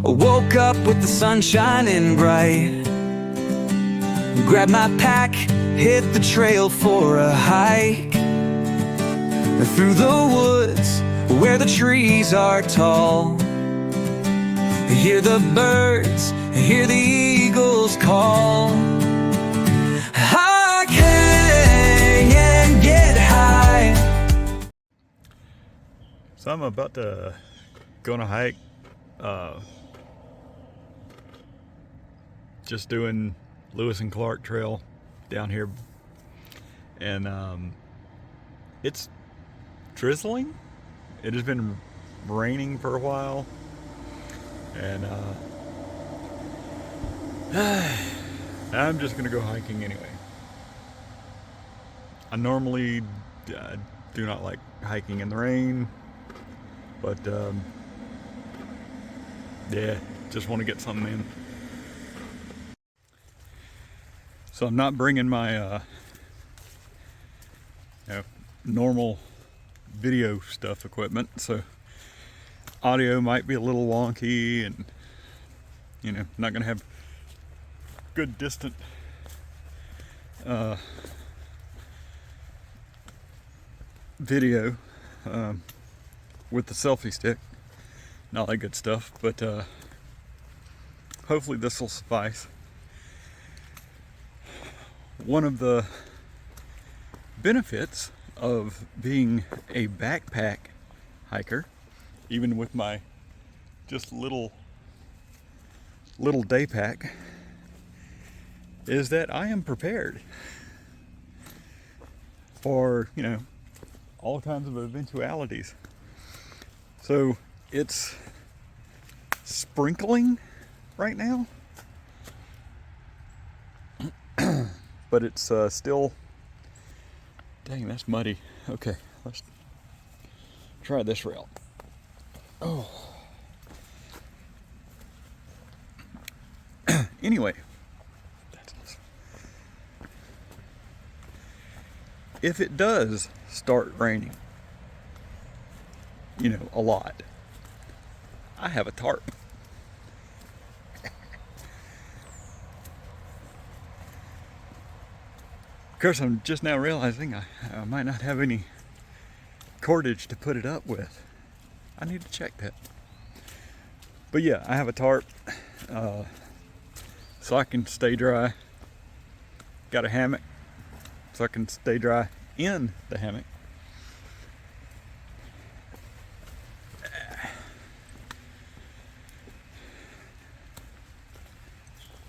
I woke up with the sun shining bright. Grabbed my pack, hit the trail for a hike. Through the woods where the trees are tall, hear the birds, hear the eagles call. I can get high. So I'm about to go on a hike. Just doing Lewis and Clark Trail down here, and it's drizzling. It has been raining for a while, and I'm just gonna go hiking anyway. I normally do not like hiking in the rain, but yeah, just want to get something in. So I'm not bringing my normal video stuff equipment, so audio might be a little wonky, and not gonna have good distant video with the selfie stick, and all that good stuff, but hopefully this will suffice. One of the benefits of being a backpack hiker, even with my just little day pack, is that I am prepared for all kinds of eventualities. So it's sprinkling right now, but it's still, dang, that's muddy. Okay, let's try this route. Oh. Anyway, if it does start raining, a lot, I have a tarp. Of course, I'm just now realizing I might not have any cordage to put it up with. I need to check that. But yeah, I have a tarp so I can stay dry. Got a hammock so I can stay dry in the hammock.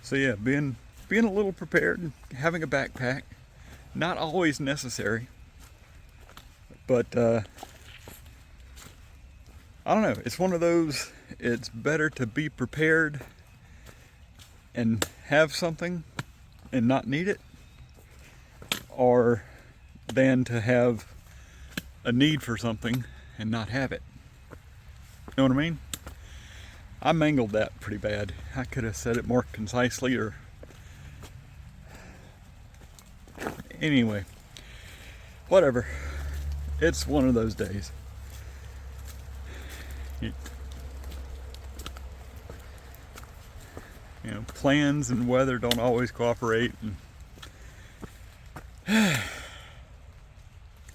So yeah, being a little prepared and having a backpack. Not always necessary, but I don't know, it's one of those, it's better to be prepared and have something and not need it, or than to have a need for something and not have it. You know what I mean? I mangled that pretty bad. I could have said it more concisely, or anyway, whatever. It's one of those days. Plans and weather don't always cooperate, and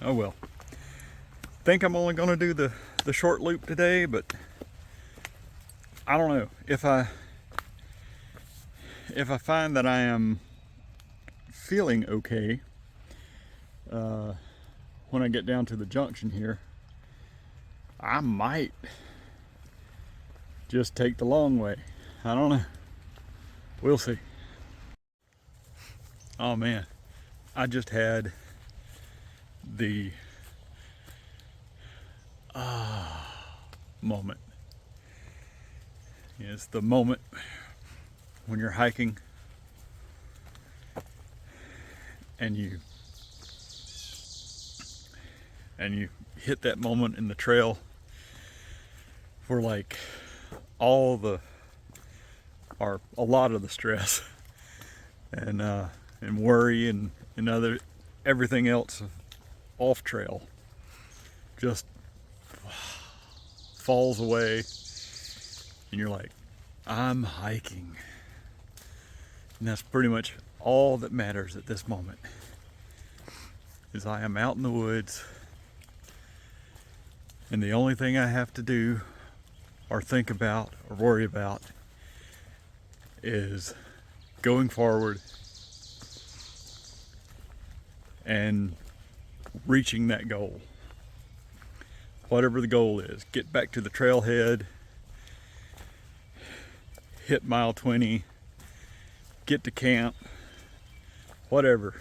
oh well. Think I'm only gonna do the short loop today, but I don't know. If I find that I am feeling okay when I get down to the junction here, I might just take the long way. I don't know. We'll see. Oh man, I just had the moment. It's the moment when you're hiking and you hit that moment in the trail where like all the, or a lot of the stress and worry and everything else off trail just falls away, and you're like, I'm hiking. And that's pretty much all that matters at this moment. Is I am out in the woods, and the only thing I have to do or think about or worry about is going forward and reaching that goal. Whatever the goal is, get back to the trailhead, hit mile 20, get to camp, whatever.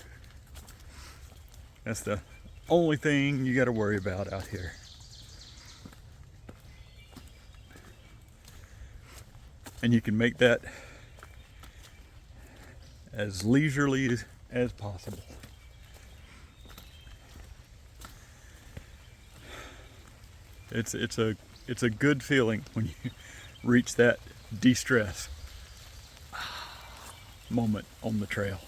That's the only thing you got to worry about out here. And you can make that as leisurely as possible. It's a good feeling when you reach that de-stress moment on the trail.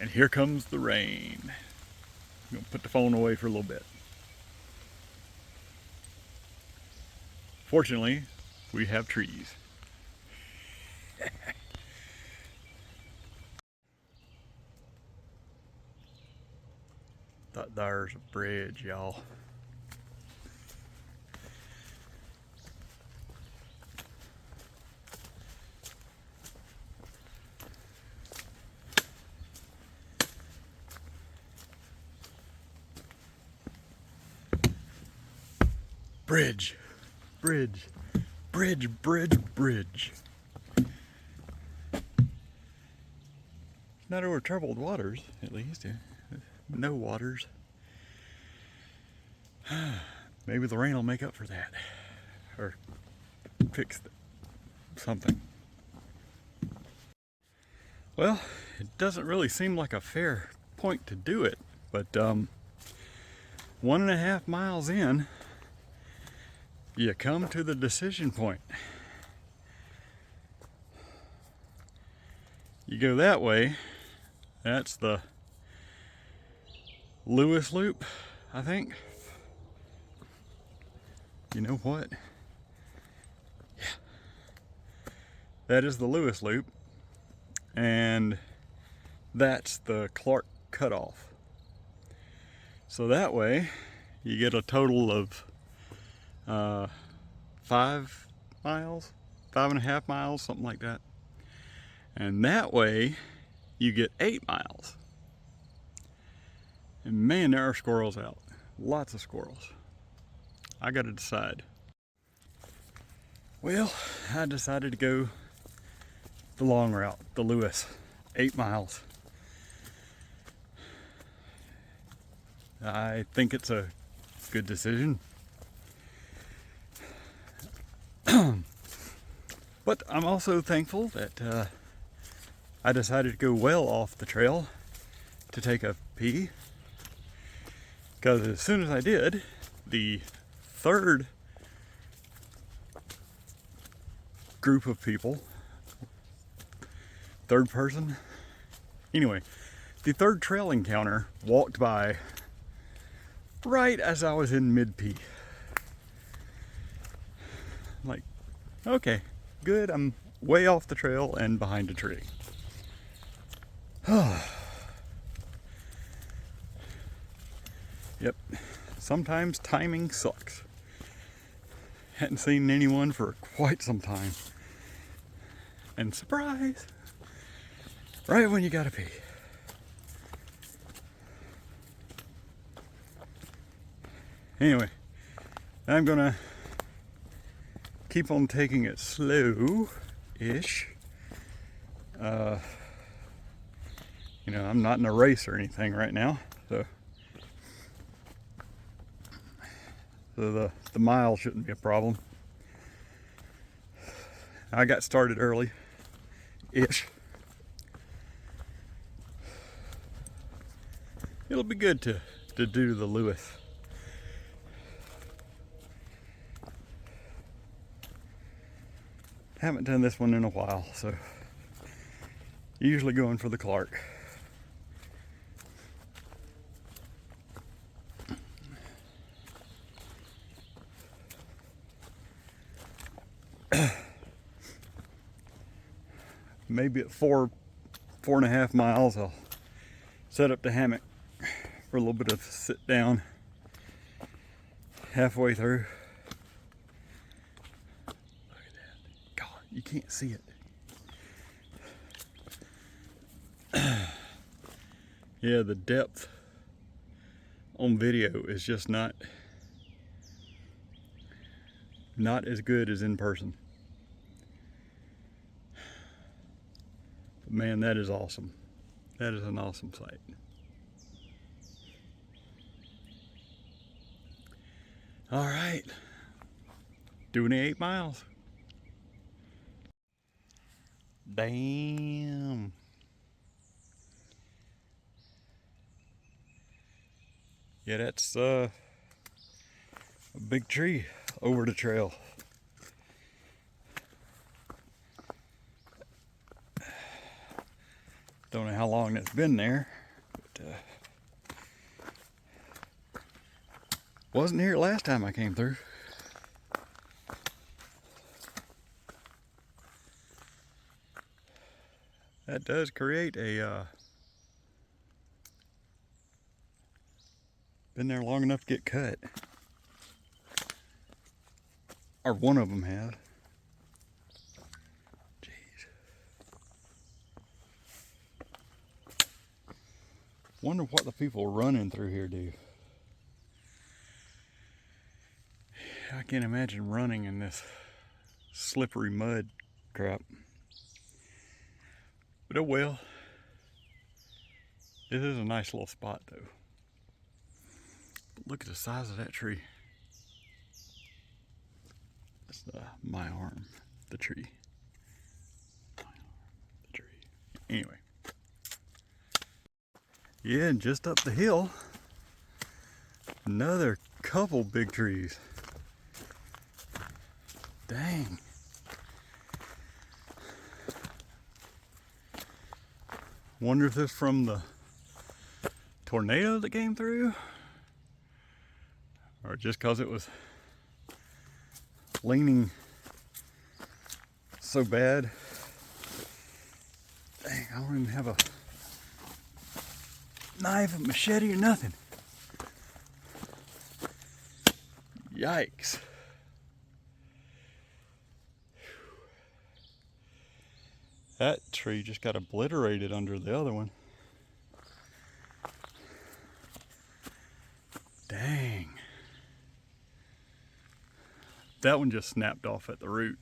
And here comes the rain. I'm gonna put the phone away for a little bit. Fortunately, we have trees. Thought there's a bridge, y'all. Bridge, bridge, bridge, bridge, bridge. Not over troubled waters, at least. No waters. Maybe the rain will make up for that. Or fix something. Well, it doesn't really seem like a fair point to do it, but 1.5 miles in, you come to the decision point. You go that way, that's the Lewis Loop, I think. You know what? Yeah. That is the Lewis Loop, and that's the Clark Cutoff. So that way, you get a total of 5 miles, 5.5 miles, something like that. And that way, you get 8 miles. And man, there are squirrels out. Lots of squirrels. I gotta decide. Well, I decided to go the long route, the Lewis, 8 miles. I think it's a good decision. But I'm also thankful that I decided to go well off the trail to take a pee. Because as soon as I did, the third group of people, third person, anyway, the third trail encounter walked by right as I was in mid-pee. Like, okay, good, I'm way off the trail and behind a tree. Yep, sometimes timing sucks. Hadn't seen anyone for quite some time. And surprise! Right when you gotta pee. Anyway, I'm gonna keep on taking it slow-ish. You know, I'm not in a race or anything right now, so the mile shouldn't be a problem. I got started early-ish. It'll be good to do the Lewis. Haven't done this one in a while, so usually going for the Clark. maybe at 4.5 miles, I'll set up the hammock for a little bit of sit down halfway through. Look at that. God, you can't see it. Yeah, the depth on video is just not as good as in person. But man, that is awesome. That is an awesome sight. All right, doing 8 miles. Damn. Yeah, that's a big tree over the trail. Don't know how long that's been there, but wasn't here last time I came through. That does create a been there long enough to get cut. Or one of them has. Jeez. Wonder what the people running through here do. I can't imagine running in this slippery mud crap. But oh well. This is a nice little spot though. But look at the size of that tree. That's my arm, the tree. Anyway. Yeah, and just up the hill, another couple big trees. Dang. Wonder if this is from the tornado that came through, or just because it was leaning so bad. Dang, I don't even have a knife, a machete, or nothing. Yikes. That tree just got obliterated under the other one. Dang. That one just snapped off at the root.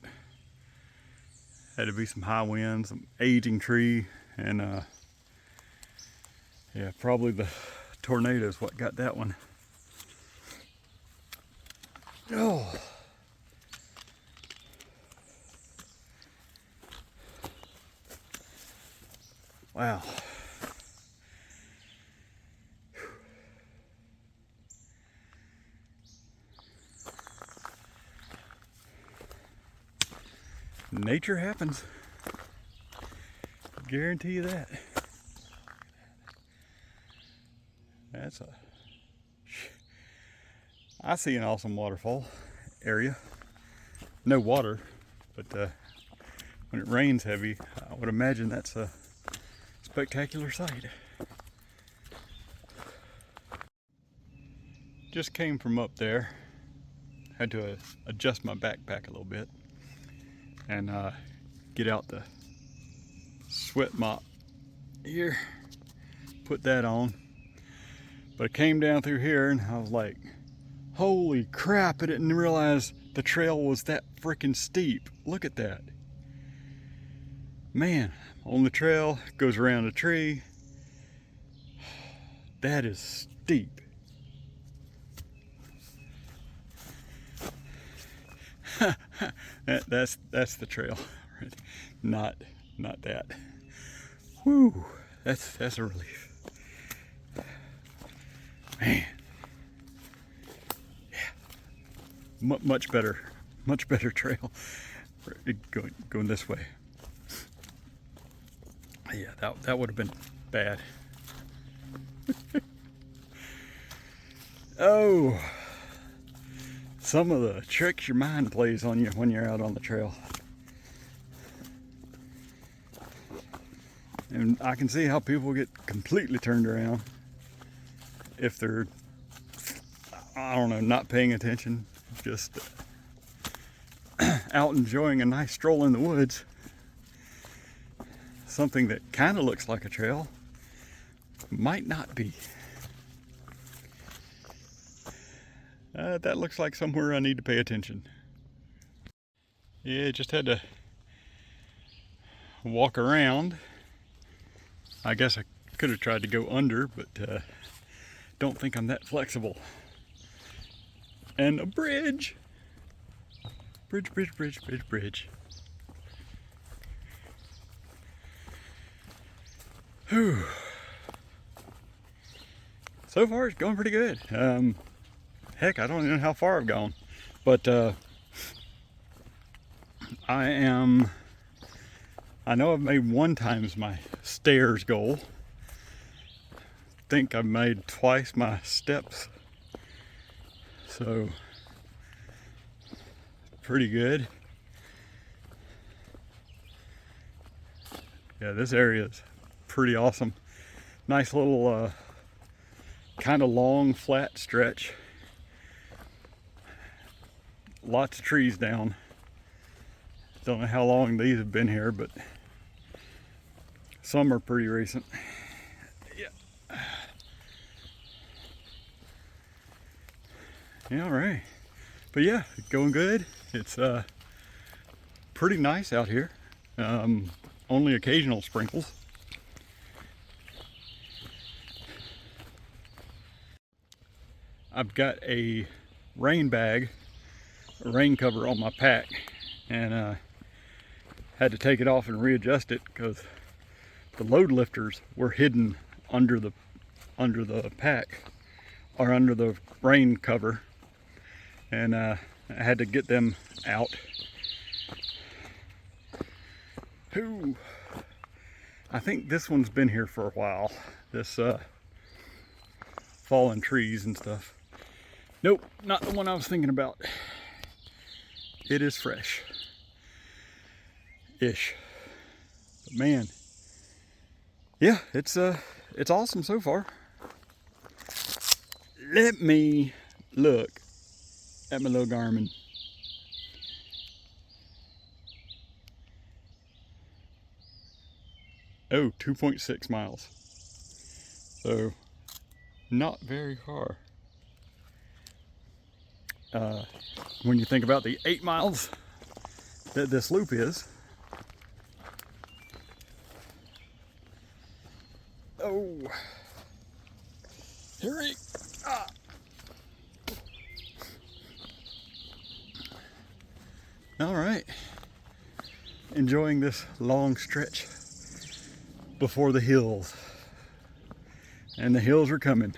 Had to be some high winds, some aging tree, and yeah, probably the tornado is what got that one. Oh. Wow. Nature happens. Guarantee you that. That's a... I see an awesome waterfall area. No water, but when it rains heavy, I would imagine that's a spectacular sight. Just came from up there. Had to adjust my backpack a little bit and get out the sweat mop here, put that on. But I came down through here and I was like, holy crap, I didn't realize the trail was that freaking steep. Look at that. Man, on the trail, goes around a tree. That is steep. That's the trail, right? Not that. Whew, that's a relief. Man, yeah, much better trail. Going this way. Yeah, that would have been bad. Oh, some of the tricks your mind plays on you when you're out on the trail. And I can see how people get completely turned around if they're, I don't know, not paying attention, just out enjoying a nice stroll in the woods. Something that kind of looks like a trail might not be. That looks like somewhere I need to pay attention. Yeah, just had to walk around. I guess I could have tried to go under, but don't think I'm that flexible. And a bridge. Bridge. Whew. So far it's going pretty good. Heck, I don't even know how far I've gone, but I know I've made 1 times my stairs goal. Think I've made twice my steps, so pretty good. Yeah, this area is pretty awesome. Nice little kind of long flat stretch. Lots of trees down. Don't know how long these have been here, but some are pretty recent. Yeah. Yeah, all right. But yeah, going good. It's pretty nice out here. Only occasional sprinkles. I've got a rain bag, a rain cover on my pack, and had to take it off and readjust it because the load lifters were hidden under the pack, or under the rain cover, and I had to get them out. Ooh. I think this one's been here for a while. This fallen trees and stuff. Nope, not the one I was thinking about. It is fresh. Ish. But man, yeah, it's awesome so far. Let me look at my little Garmin. Oh, 2.6 miles. So not very far. When you think about the 8 miles that this loop is. Oh, here he. All right, enjoying this long stretch before the hills, and the hills are coming.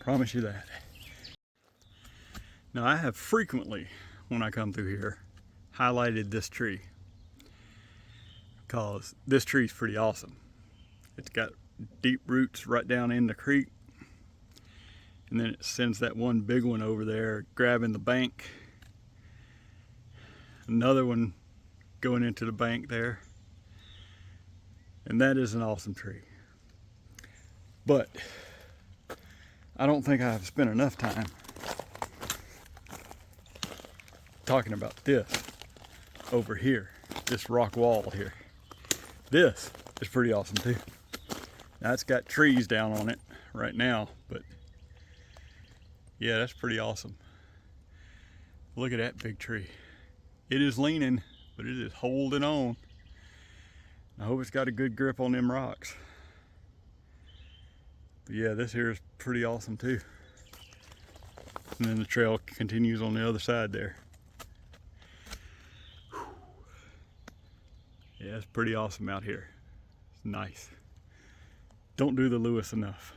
Promise you that. Now I have frequently, when I come through here, highlighted this tree because this tree is pretty awesome. It's got deep roots right down in the creek, and then it sends that one big one over there grabbing the bank, another one going into the bank there, and that is an awesome tree. But I don't think I've spent enough time talking about this over here, this rock wall here. This is pretty awesome too. Now it's got trees down on it right now, but yeah, that's pretty awesome. Look at that big tree. It is leaning, but it is holding on. I hope it's got a good grip on them rocks. But yeah, this here is pretty awesome too. And then the trail continues on the other side there. Yeah, it's pretty awesome out here. It's nice. Don't do the Lewis enough.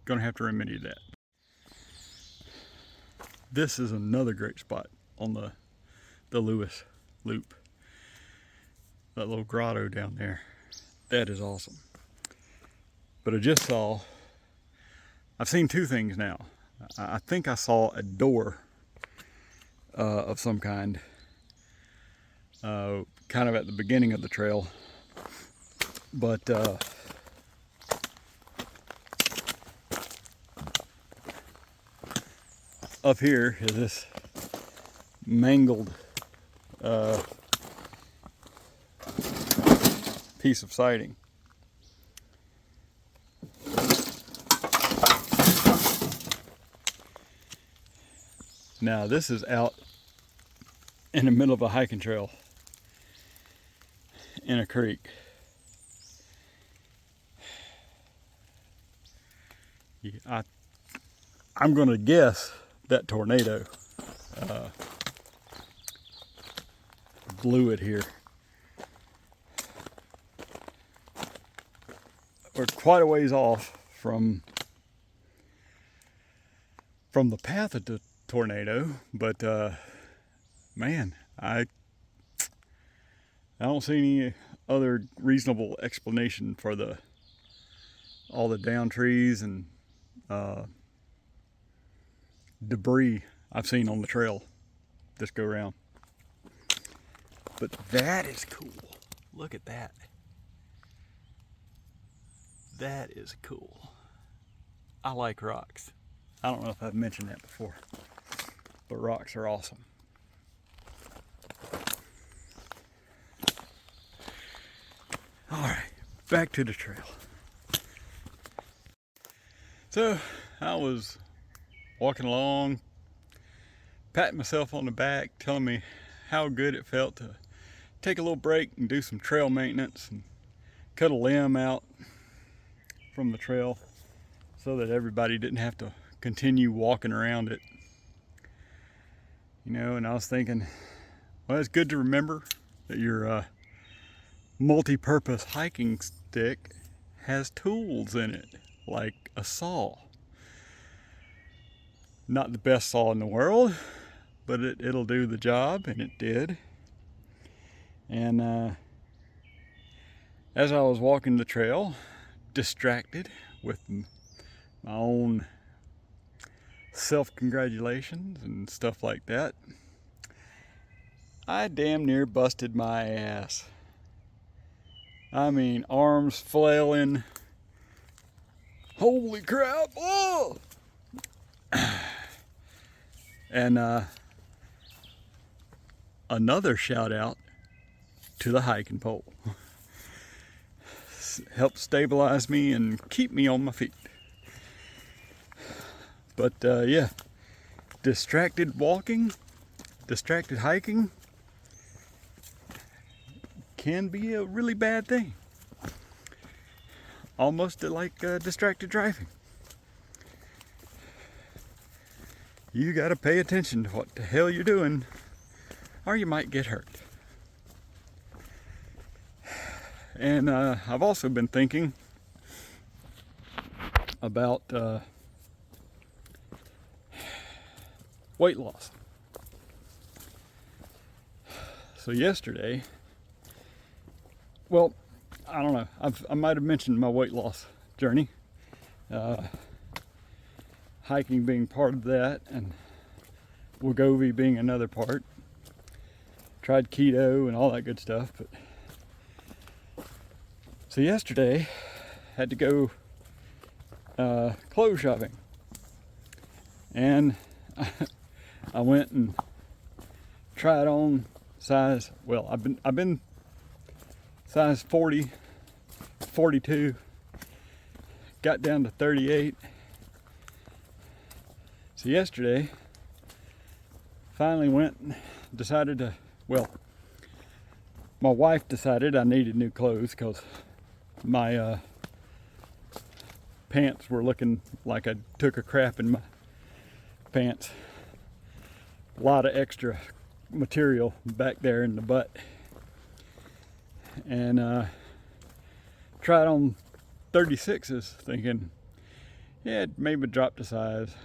Gonna have to remedy that. This is another great spot on the Lewis loop. That little grotto down there. That is awesome. But I just saw, I've seen 2 things now. I think I saw a door of some kind, kind of at the beginning of the trail. But up here is this mangled piece of siding. Now this is out in the middle of a hiking trail in a creek. I'm going to guess that tornado blew it here. We're quite a ways off from the path of the tornado, but man, I don't see any other reasonable explanation for all the down trees and debris I've seen on the trail this go round. But that is cool. Look at that. That is cool. I like rocks. I don't know if I've mentioned that before, but rocks are awesome. All right, back to the trail. So I was walking along, patting myself on the back, telling me how good it felt to take a little break and do some trail maintenance and cut a limb out from the trail so that everybody didn't have to continue walking around it. You know, and I was thinking, well, it's good to remember that your multi-purpose hiking stick has tools in it, like a saw. Not the best saw in the world, but it'll do the job, and it did. And as I was walking the trail, distracted with my own self-congratulations and stuff like that, I damn near busted my ass. I mean, arms flailing. Holy crap! Oh! And another shout out to the hiking pole. Help stabilize me and keep me on my feet. But yeah, distracted walking, distracted hiking can be a really bad thing. Almost like distracted driving. You gotta pay attention to what the hell you're doing, or you might get hurt. And I've also been thinking about weight loss. So yesterday, well, I don't know, I might have mentioned my weight loss journey. Hiking being part of that, and Wegovy being another part. Tried keto and all that good stuff, but so yesterday had to go clothes shopping, and I went and tried on size. Well, I've been size 40, 42, got down to 38. So yesterday, finally went and decided to, well, my wife decided I needed new clothes because my pants were looking like I took a crap in my pants. A lot of extra material back there in the butt. And tried on 36s thinking, yeah, maybe drop the size.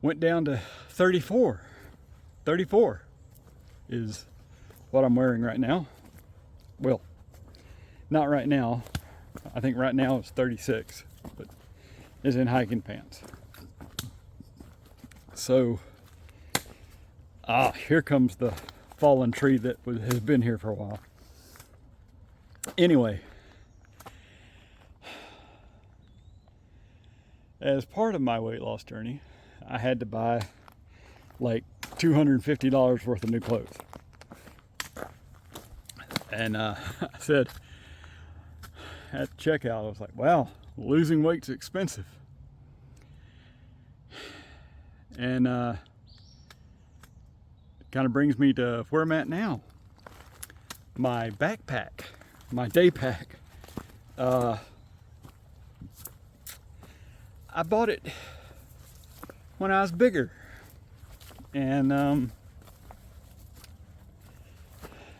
Went down to 34. 34 is what I'm wearing right now. Well, not right now. I think right now it's 36, but it's in hiking pants. So, here comes the fallen tree that has been here for a while. Anyway, as part of my weight loss journey, I had to buy like $250 worth of new clothes. And I said at checkout, I was like, wow, losing weight's expensive. And kind of brings me to where I'm at now. My backpack, my day pack. I bought it when I was bigger. And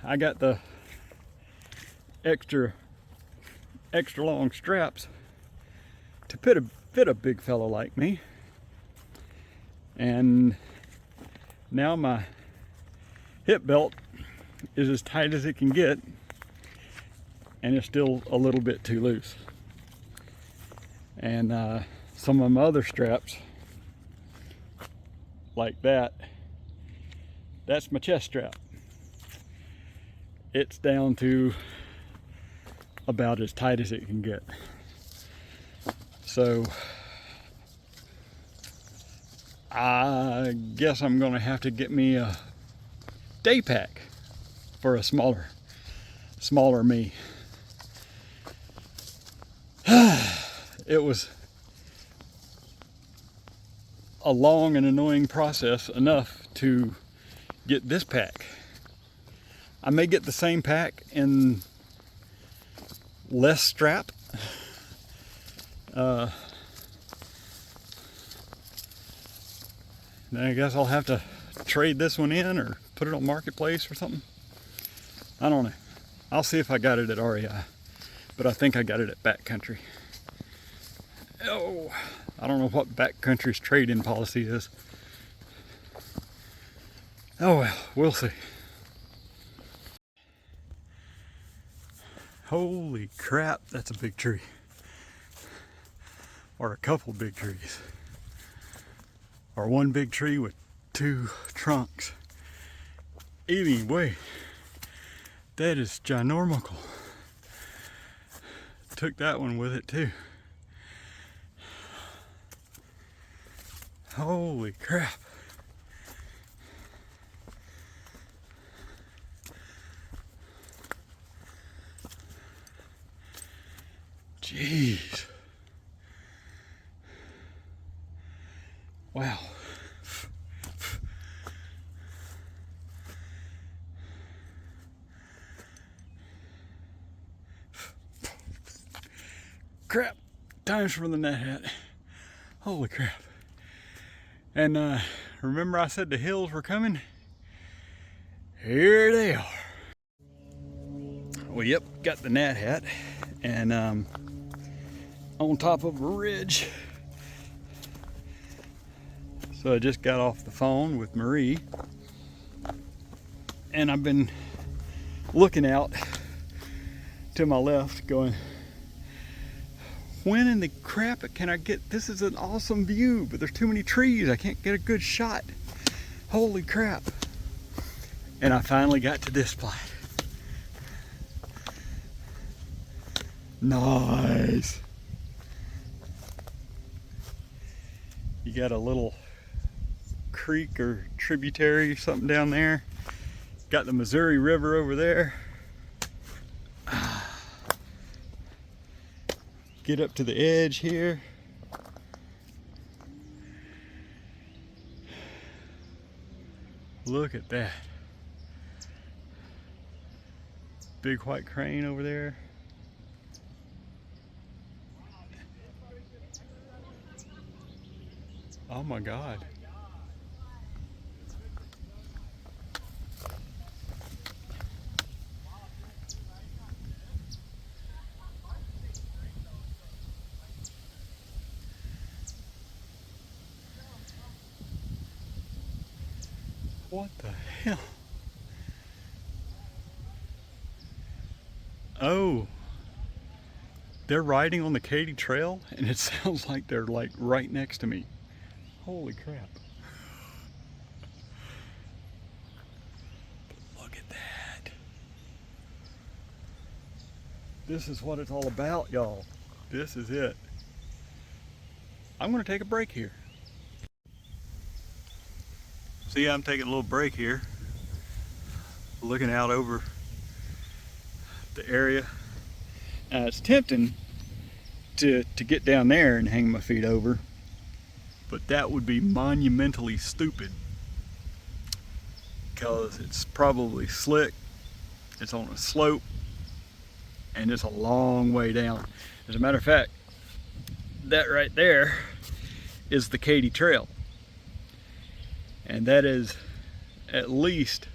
I got the extra long straps to fit a big fellow like me. And now my hip belt is as tight as it can get, and it's still a little bit too loose. And some of my other straps, like that's my chest strap. It's down to about as tight as it can get. So I guess I'm gonna have to get me a day pack for a smaller me. It was a long and annoying process enough to get this pack. I may get the same pack in less strap. Then I guess I'll have to trade this one in or put it on Marketplace or something. I don't know. I'll see if I got it at REI, but I think I got it at Backcountry. Oh, I don't know what Backcountry's trade-in policy is. Oh well, we'll see. Holy crap, that's a big tree. Or a couple big trees. Or one big tree with two trunks. Anyway, that is ginormical. Took that one with it too. Holy crap. Jeez. Wow. Crap. Time's for the net hat. Holy crap. And remember I said the hills were coming? Here they are. Well, yep, got the nat hat, and on top of a ridge. So I just got off the phone with Marie, and I've been looking out to my left going, when in the crap can I get, this is an awesome view, but there's too many trees, I can't get a good shot. Holy crap. And I finally got to this spot. Nice. You got a little creek or tributary or something down there. Got the Missouri River over there. Get up to the edge here. Look at that. Big white crane over there. Oh my God. What the hell? Oh, they're riding on the Katy Trail, and it sounds like they're like right next to me. Holy crap. This is what it's all about, y'all. This is it. I'm gonna take a break here. See, I'm taking a little break here, looking out over the area. It's tempting to get down there and hang my feet over, but that would be monumentally stupid because it's probably slick, it's on a slope, and it's a long way down. As a matter of fact, that right there is the Katy Trail, and that is at least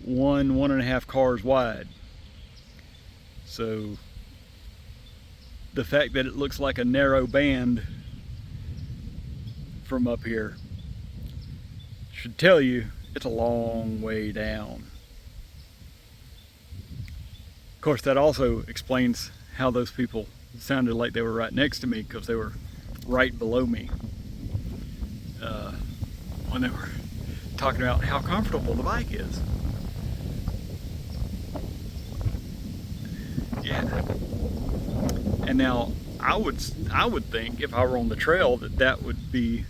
one and a half cars wide. So the fact that it looks like a narrow band from up here should tell you it's a long way down. Of course, that also explains how those people sounded like they were right next to me, because they were right below me when they were talking about how comfortable the bike is. Yeah. And now I would think if I were on the trail that would be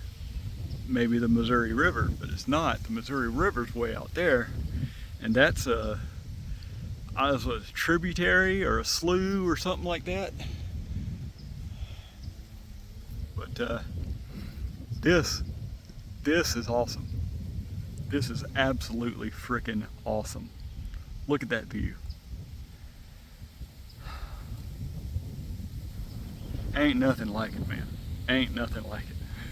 maybe the Missouri River, but it's not. The Missouri River's way out there, and that's a tributary or a slough or something like that. But this is awesome. This is absolutely freaking awesome. Look at that view. Ain't nothing like it, man. Ain't nothing like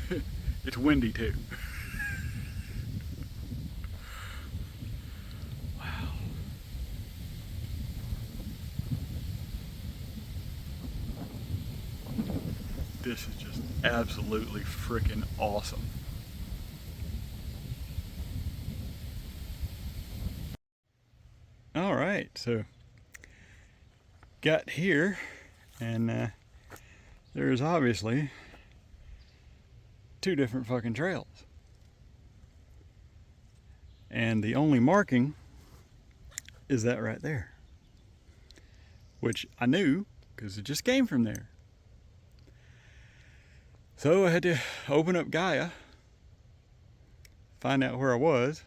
it. It's windy too. Wow. This is just absolutely freaking awesome. All right, so got here, and there's obviously two different fucking trails. And the only marking is that right there, which I knew because it just came from there. So I had to open up Gaia, find out where I was,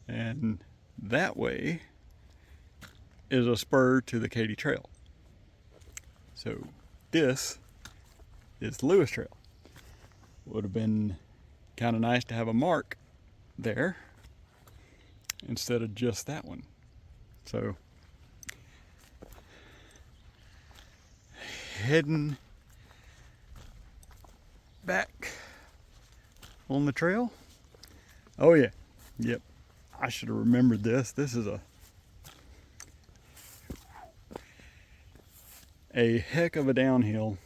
and that way is a spur to the Katy Trail. So this is the Lewis Trail. Would have been kind of nice to have a mark there instead of just that one. So heading back on the trail. Oh yeah, yep, I should have remembered this. This is a heck of a downhill.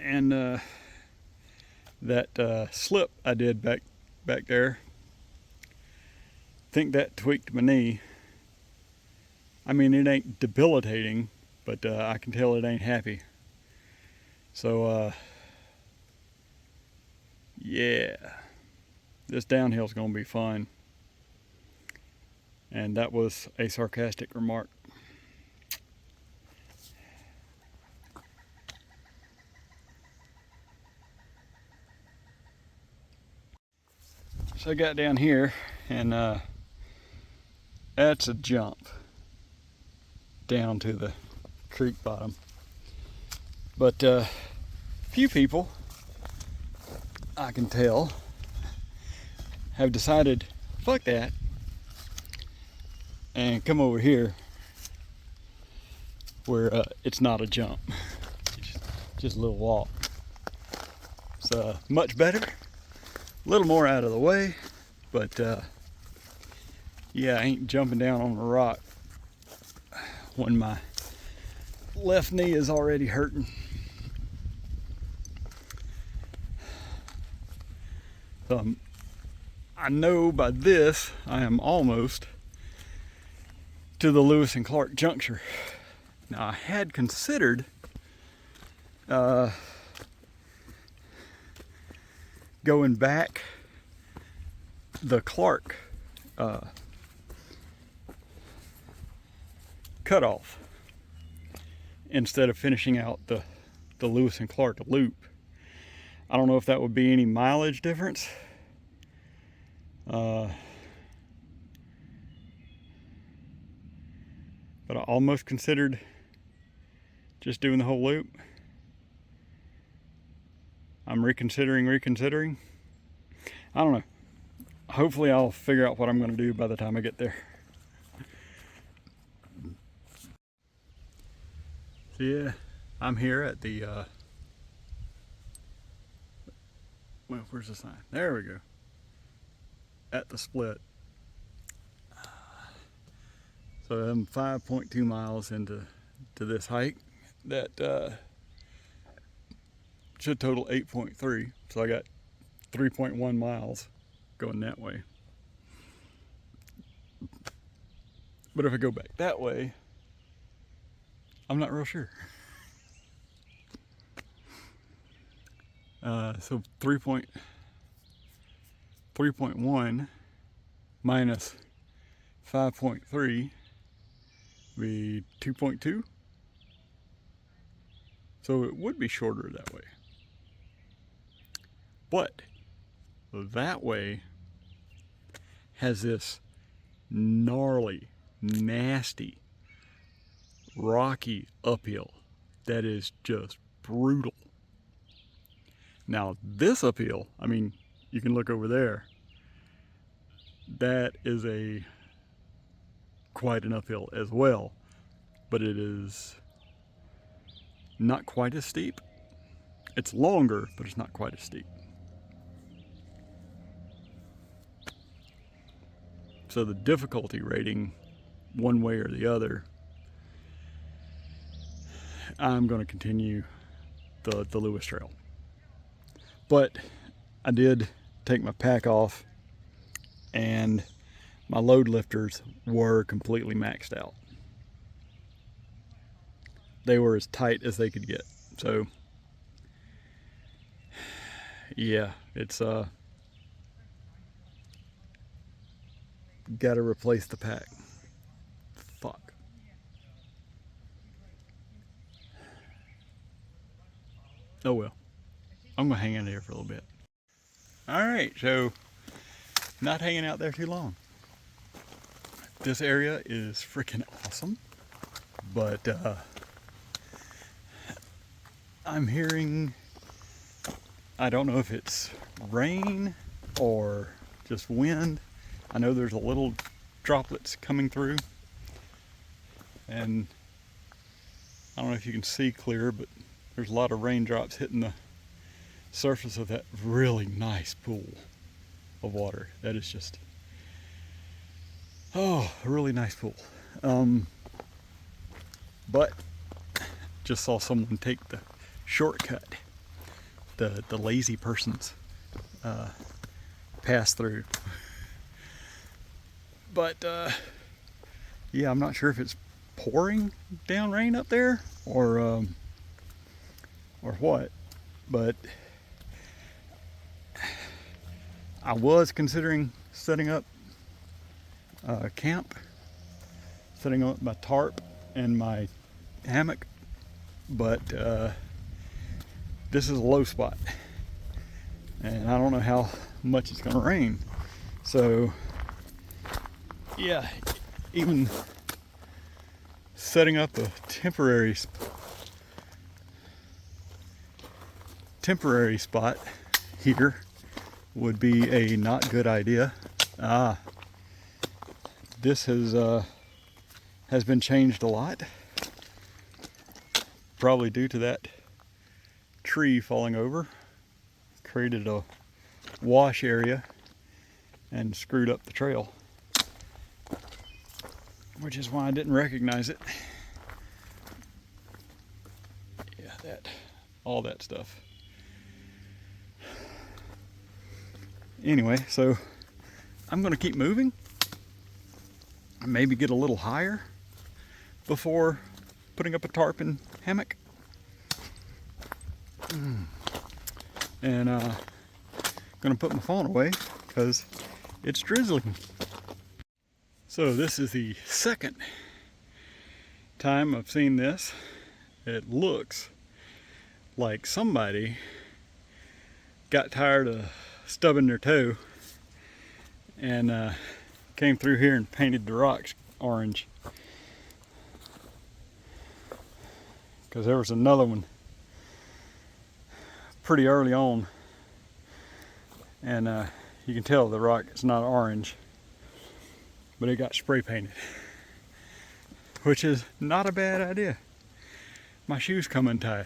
And that slip I did back there, I think that tweaked my knee. I mean, it ain't debilitating, but I can tell it ain't happy. So yeah, this downhill's gonna be fun. And that was a sarcastic remark. So I got down here, and that's a jump down to the creek bottom. But few people, I can tell, have decided, fuck that, and come over here where it's not a jump, it's just a little walk. It's much better. A little more out of the way, but yeah, I ain't jumping down on a rock when my left knee is already hurting. So I know by this I am almost to the Lewis and Clark juncture. Now I had considered going back the Clark cutoff instead of finishing out the Lewis and Clark loop. I don't know if that would be any mileage difference. But I almost considered just doing the whole loop. I'm reconsidering. I don't know. Hopefully I'll figure out what I'm going to do by the time I get there. So yeah, I'm here at the, well, where's the sign? There we go. At the split. So I'm 5.2 miles into this hike that should total 8.3. So I got 3.1 miles going that way. But if I go back that way, I'm not real sure. So 3.1 minus 5.3 be 2.2. So it would be shorter that way. But that way has this gnarly, nasty, rocky uphill that is just brutal. Now this uphill, I mean, you can look over there. That is quite an uphill as well, but it is not quite as steep. It's longer, but it's not quite as steep. So the difficulty rating, one way or the other, I'm going to continue the Lewis Trail. But I did take my pack off, and my load lifters were completely maxed out. They were as tight as they could get. So yeah, it's gotta replace the pack. Fuck. Oh well, I'm gonna hang in there for a little bit. All right, so not hanging out there too long. This area is freaking awesome, but I'm hearing, I don't know if it's rain or just wind. I know there's a little droplets coming through, and I don't know if you can see clear, but there's a lot of raindrops hitting the surface of that really nice pool of water. That is just, oh, a really nice pool. But just saw someone take the shortcut, the lazy person's pass through. But yeah, I'm not sure if it's pouring down rain up there or what, but I was considering setting up camp, setting up my tarp and my hammock, but this is a low spot, and I don't know how much it's going to rain. So yeah, even setting up a temporary spot here would be a not good idea. This has been changed a lot, probably due to that tree falling over, created a wash area and screwed up the trail, which is why I didn't recognize it. Yeah, all that stuff. Anyway, so I'm going to keep moving, maybe get a little higher before putting up a tarp and hammock. And going to put my phone away because it's drizzling. So this is the second time I've seen this. It looks like somebody got tired of stubbing their toe and came through here and painted the rocks orange. Because there was another one pretty early on, and you can tell the rock is not orange, but it got spray painted, which is not a bad idea. My shoes come untied,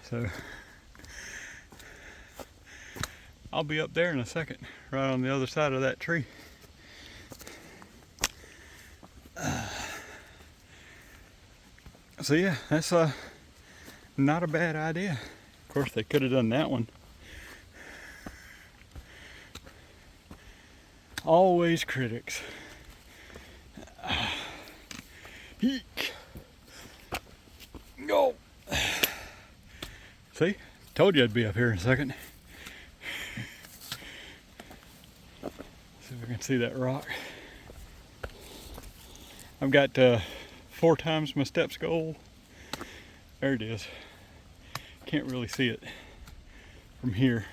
so I'll be up there in a second, right on the other side of that tree. So yeah, that's not a bad idea. Of course, they could have done that one. Always critics. Eek. Go. See? Told you I'd be up here in a second. See if we can see that rock. I've got 4 times my steps goal. There it is. Can't really see it from here.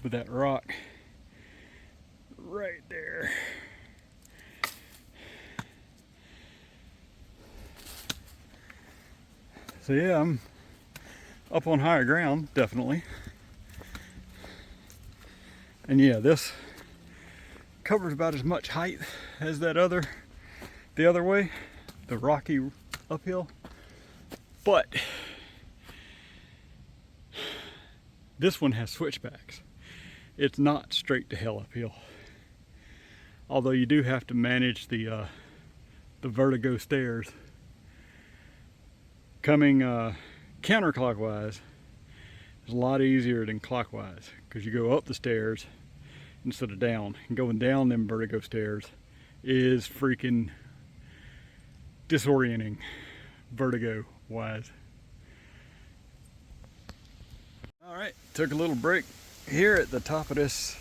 But that rock right there. So yeah, I'm up on higher ground, definitely. And yeah, this covers about as much height as that the other way, the rocky uphill. But this one has switchbacks. It's not straight to hell uphill. Although you do have to manage the vertigo stairs. Coming counterclockwise is a lot easier than clockwise, because you go up the stairs instead of down. And going down them vertigo stairs is freaking disorienting, vertigo wise. All right, took a little break here at the top of this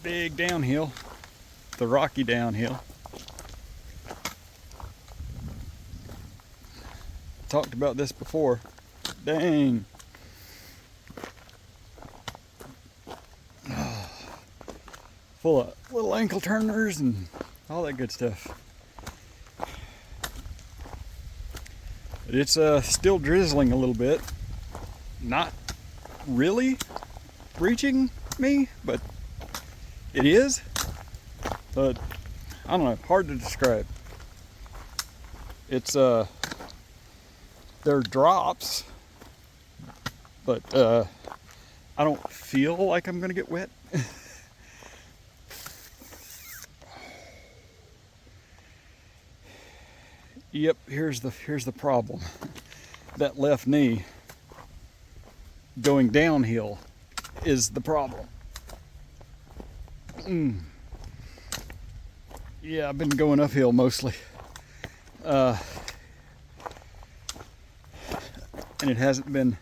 big downhill, the rocky downhill. Talked about this before. Dang. Full of little ankle turners and all that good stuff. But it's still drizzling a little bit. Not really reaching me, but it is. But I don't know, hard to describe. It's they're drops, but I don't feel like I'm gonna get wet. Yep, here's the problem. That left knee going downhill is the problem. Yeah, I've been going uphill mostly. And it hasn't been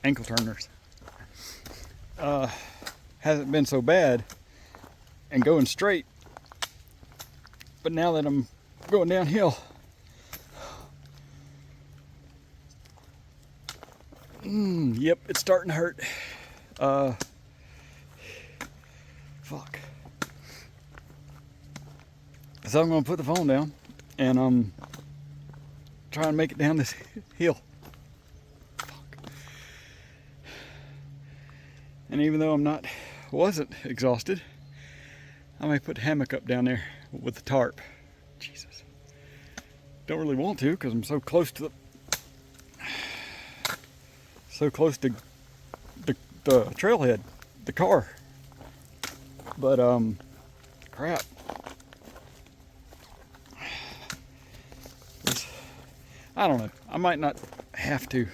ankle turners. Hasn't been so bad and going straight. But now that I'm going downhill, yep, it's starting to hurt. Fuck. So I'm gonna put the phone down and try and make it down this hill. Fuck. And even though wasn't exhausted, I may put the hammock up down there with the tarp. Jesus. Don't really want to, because I'm so close to the trailhead, the car. But crap. I don't know. I might not have to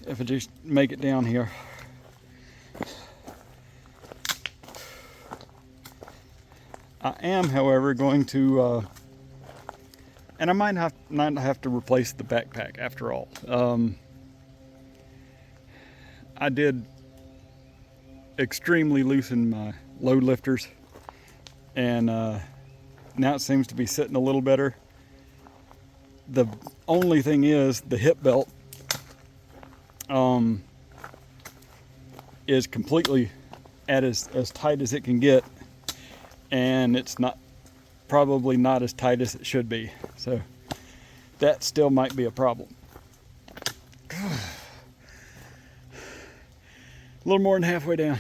if I just make it down here. I am, however, going to, and I might not have to replace the backpack after all. I did extremely loosen my load lifters, and now it seems to be sitting a little better. The only thing is the hip belt is completely at as tight as it can get, and it's probably not as tight as it should be, so that still might be a problem. A little more than halfway down.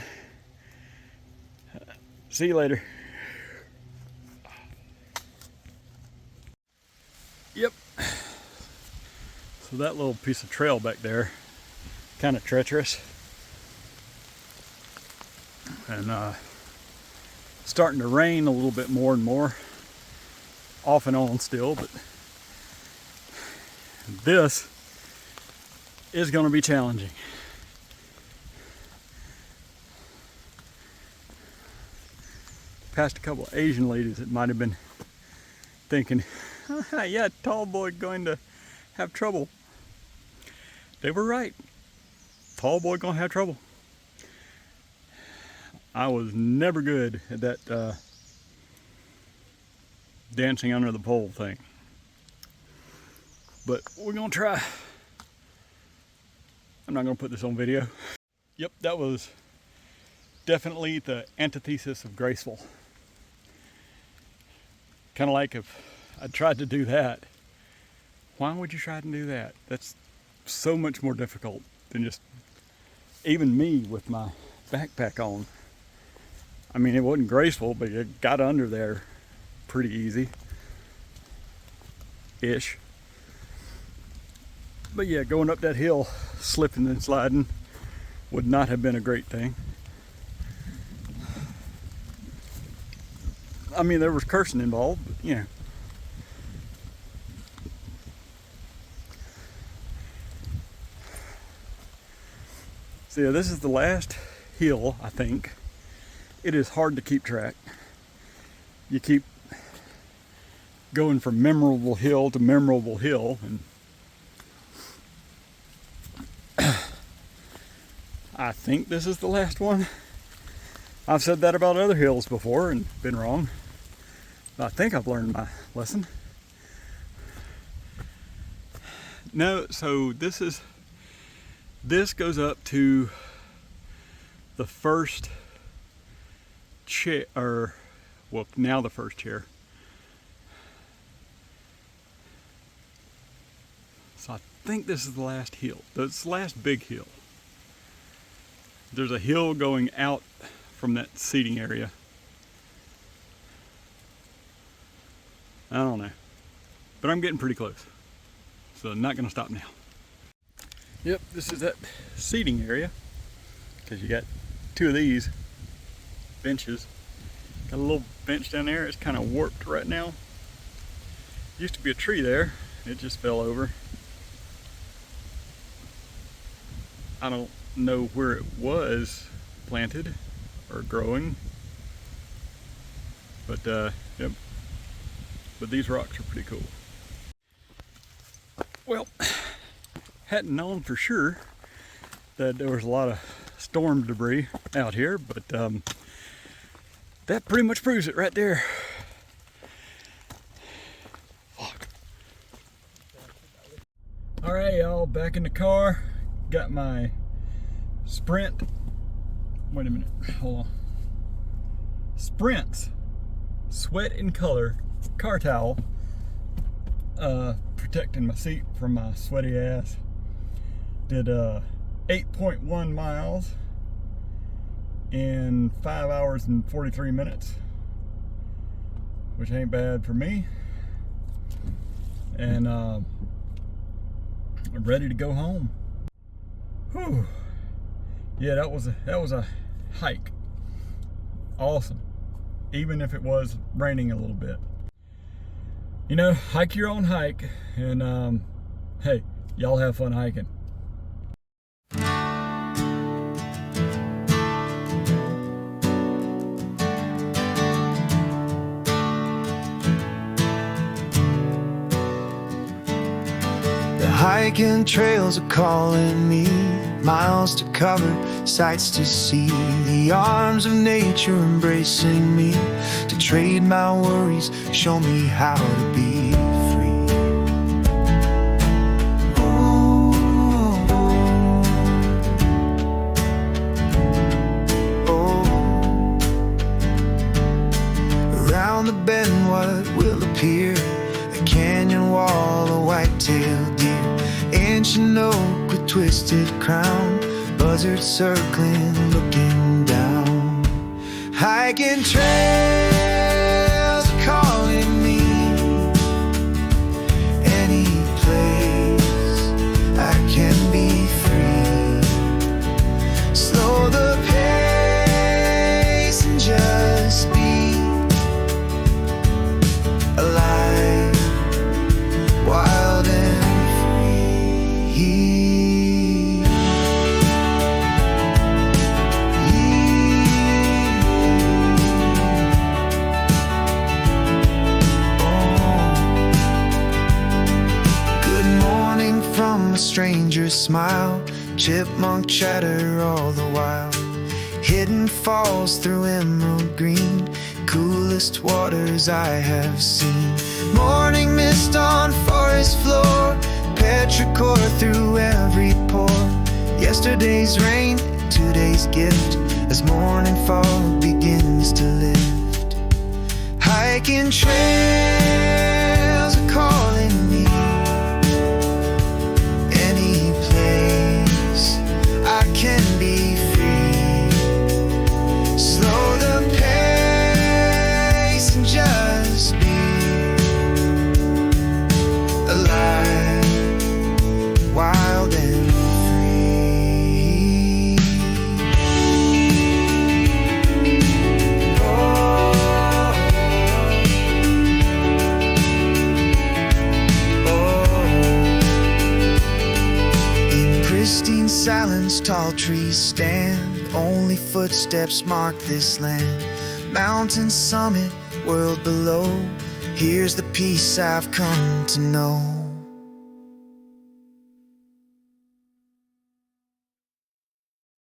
See you later. Yep. So that little piece of trail back there, kind of treacherous, and starting to rain a little bit more and more, off and on still, but this is going to be challenging. Past a couple of Asian ladies that might have been thinking, yeah, tall boy going to have trouble. They were right. Tall boy gonna have trouble. I was never good at that dancing under the pole thing, but we're gonna try. I'm not gonna put this on video. Yep, that was definitely the antithesis of graceful. Kind of like if I tried to do that. Why would you try to do that? That's so much more difficult than just even me with my backpack on. I mean, it wasn't graceful, but it got under there pretty easy-ish. But yeah, going up that hill, slipping and sliding would not have been a great thing. I mean, there was cursing involved, but you know. So yeah, this is the last hill, I think. It is hard to keep track. You keep going from memorable hill to memorable hill, and I think this is the last one. I've said that about other hills before and been wrong. But I think I've learned my lesson. No, so this goes up to the first chair, or well, now the first chair. So I think this is the last hill. This last big hill. There's a hill going out from that seating area. I don't know, but I'm getting pretty close, so I'm not gonna stop now. Yep, this is that seating area, because you got two of these benches. Got a little bench down there. It's kind of warped right now. Used to be a tree there. It just fell over. I don't know where it was planted or growing, but yep. But these rocks are pretty cool. Well, hadn't known for sure that there was a lot of storm debris out here, but that pretty much proves it right there. Fuck. All right, y'all, back in the car. Got my Sprint. Wait a minute, hold on. Sprint's Sweat and Color car towel, protecting my seat from my sweaty ass. Did 8.1 miles in 5 hours and 43 minutes, which ain't bad for me. And I'm ready to go home. Whew. Yeah, that was a hike. Awesome. Even if it was raining a little bit. You know, hike your own hike, and hey, y'all have fun hiking. The hiking trails are calling me. miles to cover, sights to see, the arms of nature embracing me, to trade my worries, show me how to be free. Around the bend, what will appear? A canyon wall, a white-tailed deer, ancient oak with twisted crown, buzzards circling, looking down. Hiking trails are calling me, any place I can be free. Slow the pace and just be alive, wild and free. Good morning from a stranger's smile, chipmunk chatter all the while, hidden falls through emerald green, coolest waters I have seen. Morning mist on forest floor, petrichor through every pore. Yesterday's rain, today's gift, as morning fog begins to lift. Hiking trails are calling me, any place I can be free. Slow the pace and just be alive, wild and free. In pristine silence, tall trees stand, only footsteps mark this land. Mountain summit, world below, here's the peace I've come to know.